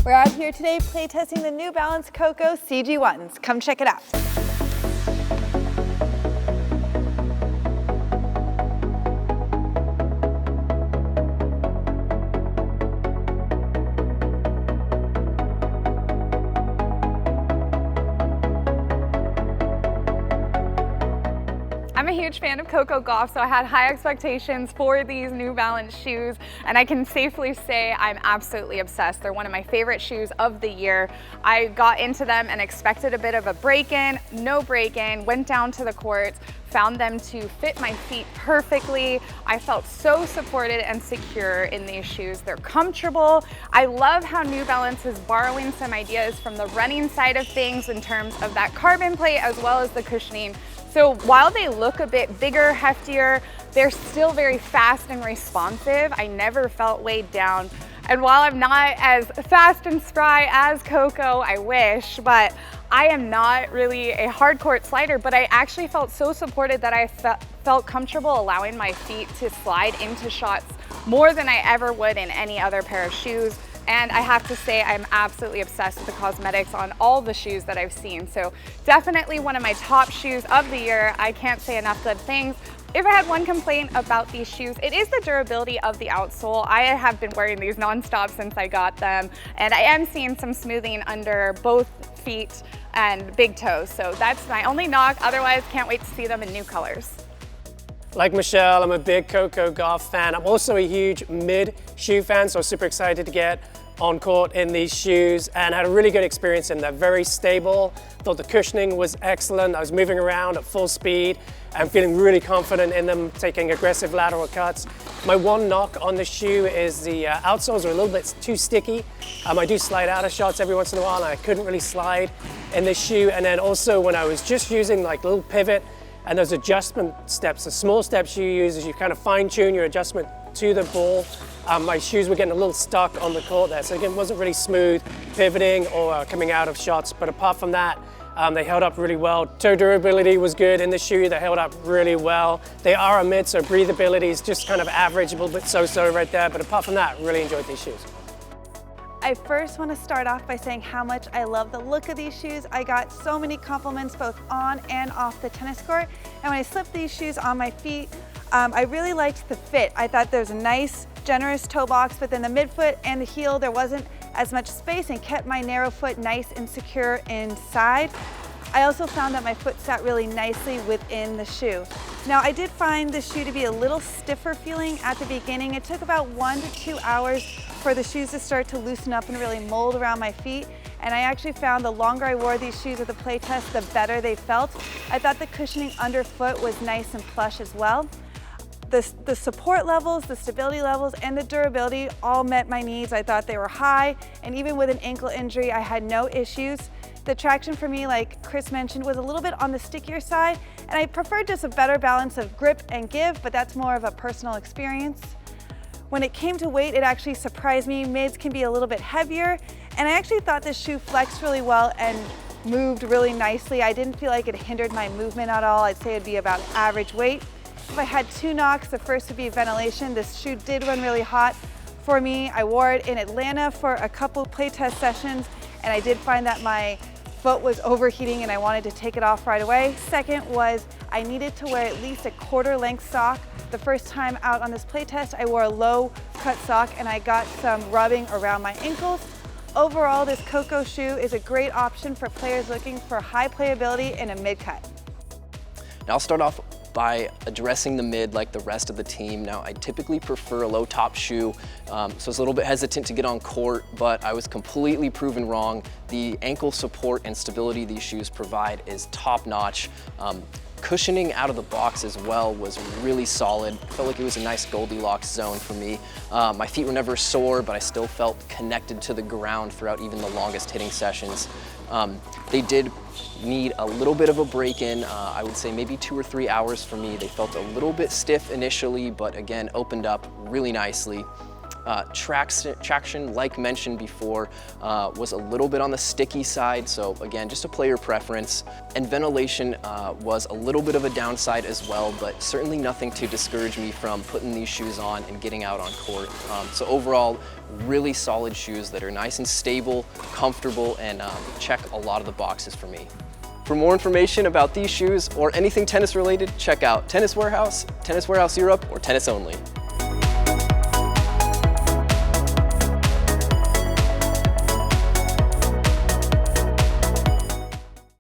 We're out here today playtesting the new Balance Coco CG1s. Come check it out. I'm a huge fan of Coco Gauff, so I had high expectations for these New Balance shoes, and I can safely say I'm absolutely obsessed. They're one of my favorite shoes of the year. I got into them and expected a bit of a break-in, no break-in, went down to the courts, found them to fit my feet perfectly. I felt so supported and secure in these shoes. They're comfortable. I love how New Balance is borrowing some ideas from the running side of things in terms of that carbon plate as well as the cushioning. So while they look a bit bigger, heftier, they're still very fast and responsive. I never felt weighed down. And while I'm not as fast and spry as Coco, I wish, but I am not really a hard court slider, but I actually felt so supported that I felt comfortable allowing my feet to slide into shots more than I ever would in any other pair of shoes. And I have to say, I'm absolutely obsessed with the cosmetics on all the shoes that I've seen. So definitely one of my top shoes of the year. I can't say enough good things. If I had one complaint about these shoes, it is the durability of the outsole. I have been wearing these nonstop since I got them, and I am seeing some smoothing under both feet and big toes. So that's my only knock. Otherwise, can't wait to see them in new colors. Like Michelle, I'm a big Coco Gauff fan. I'm also a huge mid shoe fan, so I was super excited to get on court in these shoes and had a really good experience in them. Very stable. Thought the cushioning was excellent. I was moving around at full speed and feeling really confident in them, taking aggressive lateral cuts. My one knock on the shoe is the outsoles are a little bit too sticky. I do slide out of shots every once in a while, and I couldn't really slide in this shoe. And then also when I was just using like a little pivot and those adjustment steps, the small steps you use as you kind of fine tune your adjustment to the ball, my shoes were getting a little stuck on the court there. So again, it wasn't really smooth pivoting or coming out of shots. But apart from that, they held up really well. Toe durability was good in the shoe. They held up really well. They are a mid, so breathability is just kind of average, a little bit so-so right there. But apart from that, really enjoyed these shoes. I first want to start off by saying how much I love the look of these shoes. I got so many compliments both on and off the tennis court. And when I slipped these shoes on my feet, I really liked the fit. I thought there was a nice, generous toe box, but then the midfoot and the heel, there wasn't as much space and kept my narrow foot nice and secure inside. I also found that my foot sat really nicely within the shoe. Now, I did find the shoe to be a little stiffer feeling at the beginning. It took about 1 to 2 hours for the shoes to start to loosen up and really mold around my feet. And I actually found the longer I wore these shoes at the play test, the better they felt. I thought the cushioning underfoot was nice and plush as well. The support levels, the stability levels, and the durability all met my needs. I thought they were high, and even with an ankle injury, I had no issues. The traction for me, like Chris mentioned, was a little bit on the stickier side, and I preferred just a better balance of grip and give, but that's more of a personal experience. When it came to weight, it actually surprised me. Mids can be a little bit heavier, and I actually thought this shoe flexed really well and moved really nicely. I didn't feel like it hindered my movement at all. I'd say it'd be about average weight. If I had 2 knocks, the first would be ventilation. This shoe did run really hot for me. I wore it in Atlanta for a couple playtest sessions, and I did find that my foot was overheating and I wanted to take it off right away. Second was I needed to wear at least a quarter length sock. The first time out on this playtest, I wore a low cut sock and I got some rubbing around my ankles. Overall, this Coco shoe is a great option for players looking for high playability in a mid cut. Now I'll start off by addressing the mid like the rest of the team. Now, I typically prefer a low top shoe, so I was a little bit hesitant to get on court, but I was completely proven wrong. The ankle support and stability these shoes provide is top notch. Cushioning out of the box as well was really solid. I felt like it was a nice Goldilocks zone for me. My feet were never sore, but I still felt connected to the ground throughout even the longest hitting sessions. They did need a little bit of a break-in. I would say maybe 2 or 3 hours for me. They felt a little bit stiff initially, but again, opened up really nicely. Traction, like mentioned before, was a little bit on the sticky side, so again, just a player preference. And ventilation was a little bit of a downside as well, but certainly nothing to discourage me from putting these shoes on and getting out on court. So overall, really solid shoes that are nice and stable, comfortable, and check a lot of the boxes for me. For more information about these shoes or anything tennis related, check out Tennis Warehouse, Tennis Warehouse Europe, or Tennis Only.